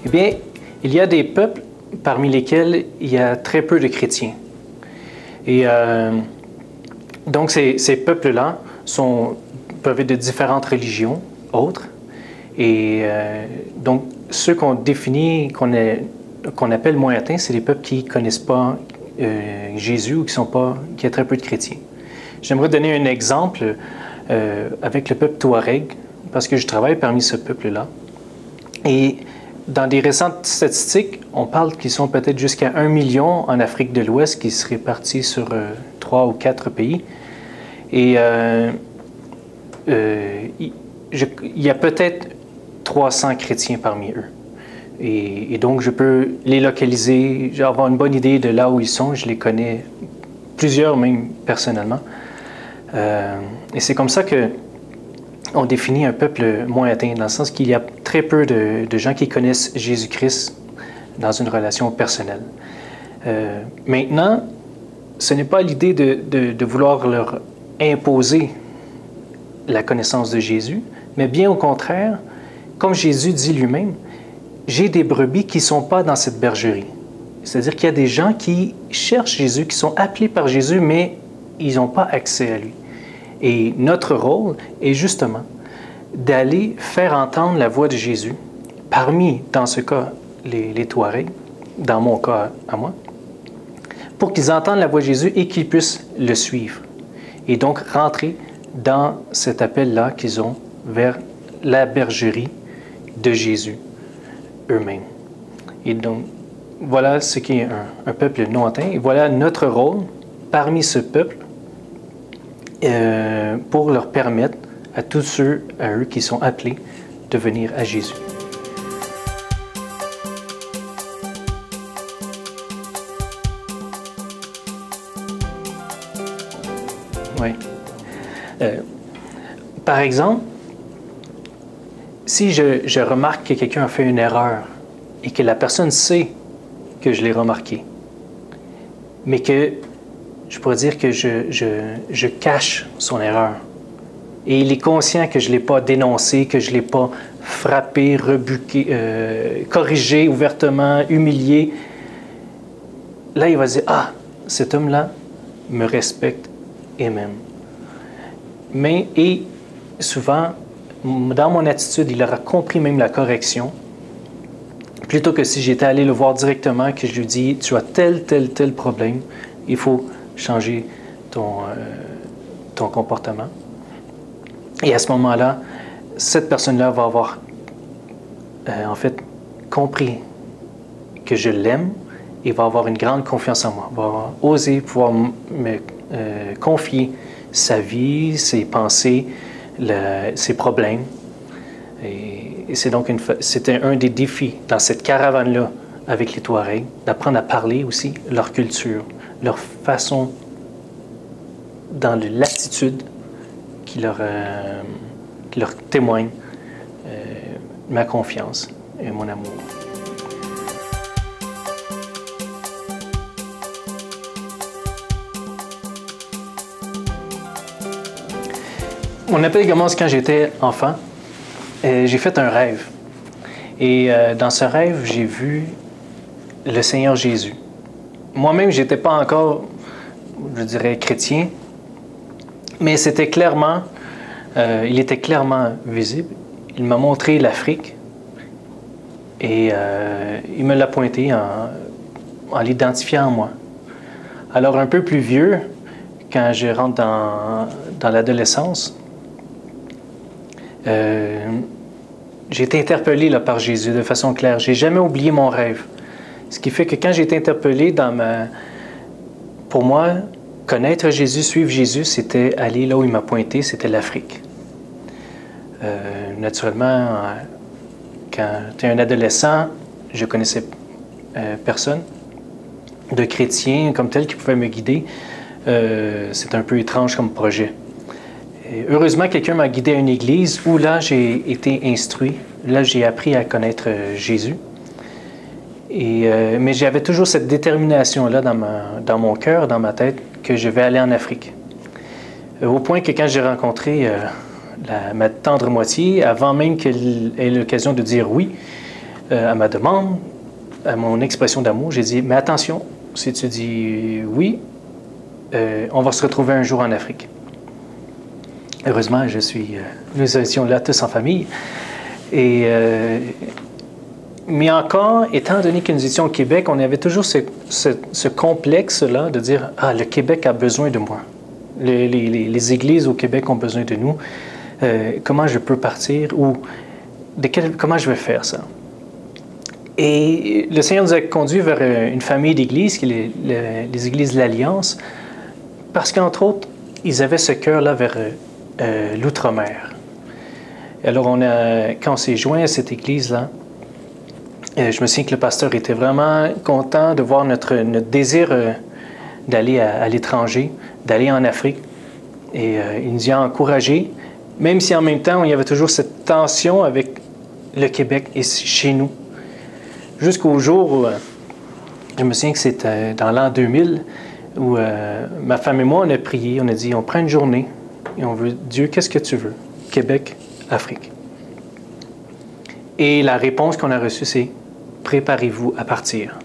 Eh bien, il y a des peuples parmi lesquels il y a très peu de chrétiens. Et donc, ces peuples-là peuvent être de différentes religions, autres. Et donc, ceux qu'on définit, qu'on appelle moyens, c'est les peuples qui ne connaissent pas Jésus ou qui a très peu de chrétiens. J'aimerais donner un exemple avec le peuple Touareg, parce que je travaille parmi ce peuple-là. Et dans des récentes statistiques, on parle qu'ils sont peut-être jusqu'à 1 million en Afrique de l'Ouest, qui se répartit sur 3 ou 4 pays. Et il y a peut-être 300 chrétiens parmi eux. Et donc, je peux les localiser, avoir une bonne idée de là où ils sont. Je les connais, plusieurs même personnellement. Et c'est comme ça qu'on définit un peuple moins atteint, dans le sens qu'il y a très peu de gens qui connaissent Jésus-Christ dans une relation personnelle. Maintenant, ce n'est pas l'idée de vouloir leur imposer la connaissance de Jésus, mais bien au contraire, comme Jésus dit lui-même, j'ai des brebis qui ne sont pas dans cette bergerie. C'est-à-dire qu'il y a des gens qui cherchent Jésus, qui sont appelés par Jésus, mais ils n'ont pas accès à lui. Et notre rôle est justement d'aller faire entendre la voix de Jésus parmi, dans ce cas, les Touaregs, dans mon cas à moi, pour qu'ils entendent la voix de Jésus et qu'ils puissent le suivre. Et donc rentrer dans cet appel-là qu'ils ont vers la bergerie de Jésus eux-mêmes. Et donc, voilà ce qui est un peuple non atteint. Et voilà notre rôle parmi ce peuple pour leur permettre à tous eux qui sont appelés de venir à Jésus. Oui. Par exemple, si je remarque que quelqu'un a fait une erreur et que la personne sait que je l'ai remarqué, mais que je pourrais dire que je cache son erreur, et il est conscient que je ne l'ai pas dénoncé, que je ne l'ai pas frappé, rebuqué, corrigé ouvertement, humilié, là, il va se dire « Ah, cet homme-là me respecte et m'aime. » Et souvent, dans mon attitude, il aura compris même la correction, plutôt que si j'étais allé le voir directement, que je lui dis « Tu as tel problème, il faut changer ton comportement. » Et à ce moment-là, cette personne-là va avoir en fait compris que je l'aime et va avoir une grande confiance en moi, va oser pouvoir me confier sa vie, ses pensées, ses problèmes. Et c'est donc c'était un des défis dans cette caravane-là avec les Touaregs, d'apprendre à parler aussi leur culture, leur façon, dans l'attitude qui leur témoigne ma confiance et mon amour. Mon appel commence quand j'étais enfant. J'ai fait un rêve. Et dans ce rêve, j'ai vu le Seigneur Jésus. Moi-même, je n'étais pas encore, je dirais, chrétien, mais c'était clairement, il était clairement visible. Il m'a montré l'Afrique et il me l'a pointé en l'identifiant en moi. Alors, un peu plus vieux, quand je rentre dans l'adolescence, j'ai été interpellé là, par Jésus de façon claire. Je n'ai jamais oublié mon rêve. Ce qui fait que quand j'ai été interpellé pour moi, connaître Jésus, suivre Jésus, c'était aller là où il m'a pointé, c'était l'Afrique. Naturellement, quand tu es un adolescent, je ne connaissais personne de chrétien comme tel qui pouvait me guider. C'est un peu étrange comme projet. Et heureusement, quelqu'un m'a guidé à une église où là, j'ai été instruit. Là, j'ai appris à connaître Jésus. Mais j'avais toujours cette détermination-là dans mon cœur, dans ma tête, que je vais aller en Afrique. Au point que quand j'ai rencontré ma tendre moitié, avant même qu'elle ait l'occasion de dire oui, à ma demande, à mon expression d'amour, j'ai dit, mais attention, si tu dis oui, on va se retrouver un jour en Afrique. Heureusement, nous étions là tous en famille. Mais encore, étant donné que nous étions au Québec, on avait toujours ce complexe-là de dire, ah, le Québec a besoin de moi. Les églises au Québec ont besoin de nous. Comment je peux partir ou comment je vais faire ça? Et le Seigneur nous a conduits vers une famille d'églises, qui est les églises de l'Alliance, parce qu'entre autres, ils avaient ce cœur-là vers l'outre-mer. Alors, quand on s'est joint à cette église-là, je me souviens que le pasteur était vraiment content de voir notre désir d'aller à l'étranger, d'aller en Afrique. Et il nous y a encouragés, même si en même temps, il y avait toujours cette tension avec le Québec et chez nous. Jusqu'au jour où, je me souviens que c'était dans l'an 2000, où ma femme et moi, on a prié, on a dit, on prend une journée et on veut, Dieu, qu'est-ce que tu veux? Québec, Afrique. Et la réponse qu'on a reçue, c'est, préparez-vous à partir.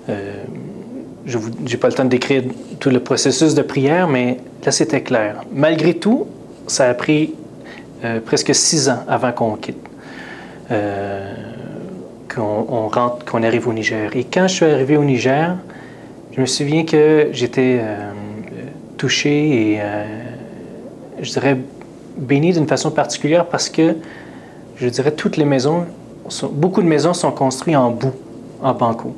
Je n'ai pas le temps de décrire tout le processus de prière, mais là, c'était clair. Malgré tout, ça a pris presque 6 ans avant qu'on quitte. Qu'on arrive au Niger. Et quand je suis arrivé au Niger, je me souviens que j'étais touché et, je dirais, béni d'une façon particulière parce que, je dirais, beaucoup de maisons sont construites en boue, en banco.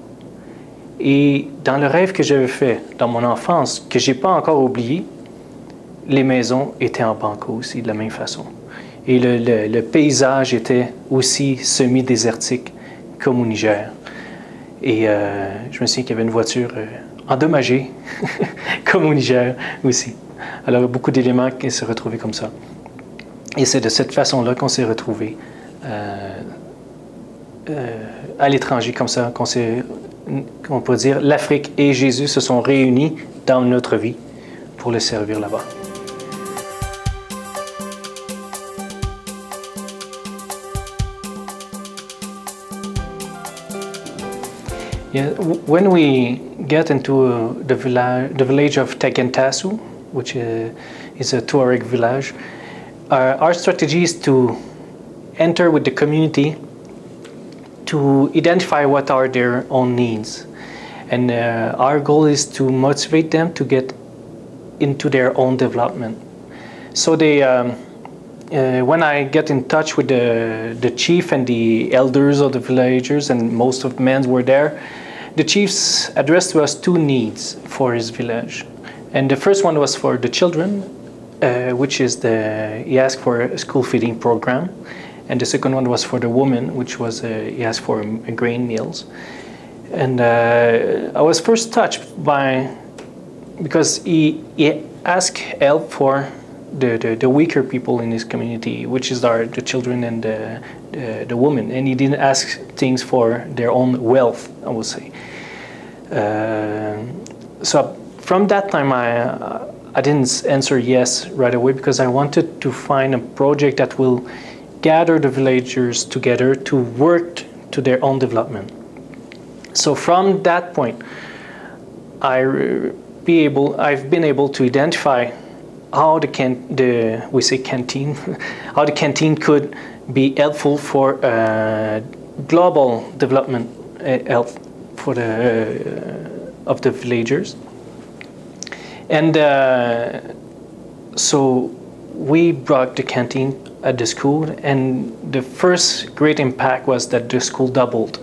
Et dans le rêve que j'avais fait dans mon enfance, que je n'ai pas encore oublié, les maisons étaient en banco aussi, de la même façon. Et le paysage était aussi semi-désertique, comme au Niger. Et je me souviens qu'il y avait une voiture endommagée, comme au Niger aussi. Alors, beaucoup d'éléments qui se retrouvaient comme ça. Et c'est de cette façon-là qu'on s'est retrouvés à l'étranger, comme ça, qu'on peut dire, l'Afrique et Jésus se sont réunis dans notre vie pour le servir là-bas. Yeah, when we get into the village of Tegantasu, which is a Tuareg village, our strategy is to enter with the community to identify what are their own needs. And our goal is to motivate them to get into their own development. So when I get in touch with the chief and the elders of the villagers, and most of the men were there, the chiefs addressed to us 2 needs for his village. And the first one was for the children, which is he asked for a school feeding program. And the second one was for the woman, which was he asked for grain meals. And I was first touched because he asked help for the weaker people in his community, which is the children and the women, and he didn't ask things for their own wealth, I would say. So from that time, I didn't answer yes right away because I wanted to find a project that will gather the villagers together to work to their own development. So from that point, I've been able to identify how we say canteen, how the canteen could be helpful for global development health for of the villagers. And so we brought the canteen at the school, and the first great impact was that the school doubled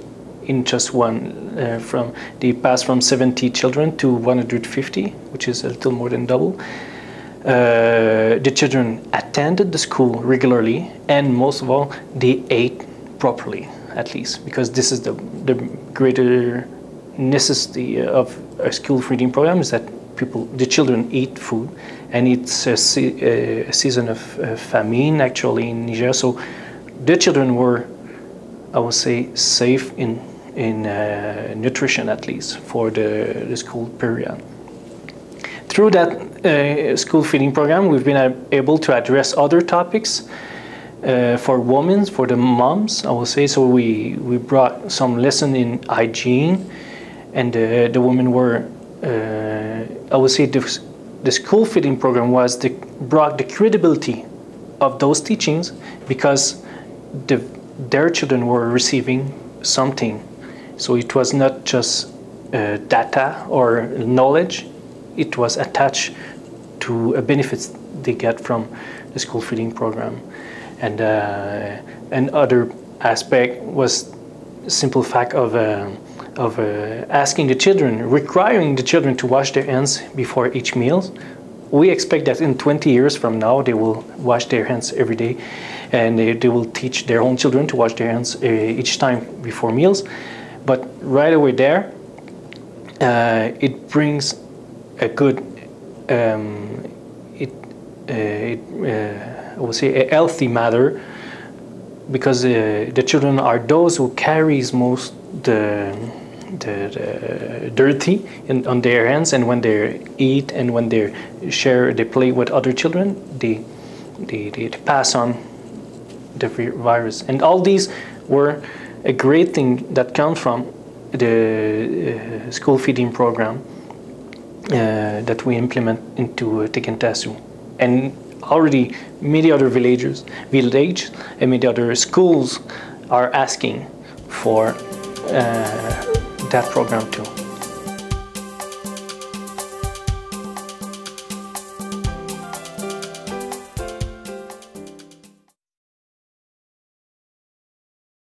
in just they passed from 70 children to 150, which is a little more than double. The children attended the school regularly, and most of all, they ate properly, at least, because this is the greater necessity of a school feeding program is that the children eat food, and it's a season of famine actually in Niger. So the children were, I would say, safe in nutrition at least for the school period. Through that school feeding program, we've been able to address other topics for women, for the moms, I will say. So we brought some lesson in hygiene, and the women were, I would say, the school feeding program brought the credibility of those teachings, because their children were receiving something. So it was not just data or knowledge, it was attached to a benefits they get from the school feeding program. And other aspect was simple fact of asking the children, requiring the children to wash their hands before each meal. We expect that in 20 years from now they will wash their hands every day, and they will teach their own children to wash their hands each time before meals. But right away there, it brings a good, I would say, a healthy matter, because the children are those who carries most the dirty on their hands, and when they eat and when they play with other children, they pass on the virus. And all these were a great thing that comes from the school feeding program that we implement into Tekentasu. And already many other village and many other schools are asking for that program too.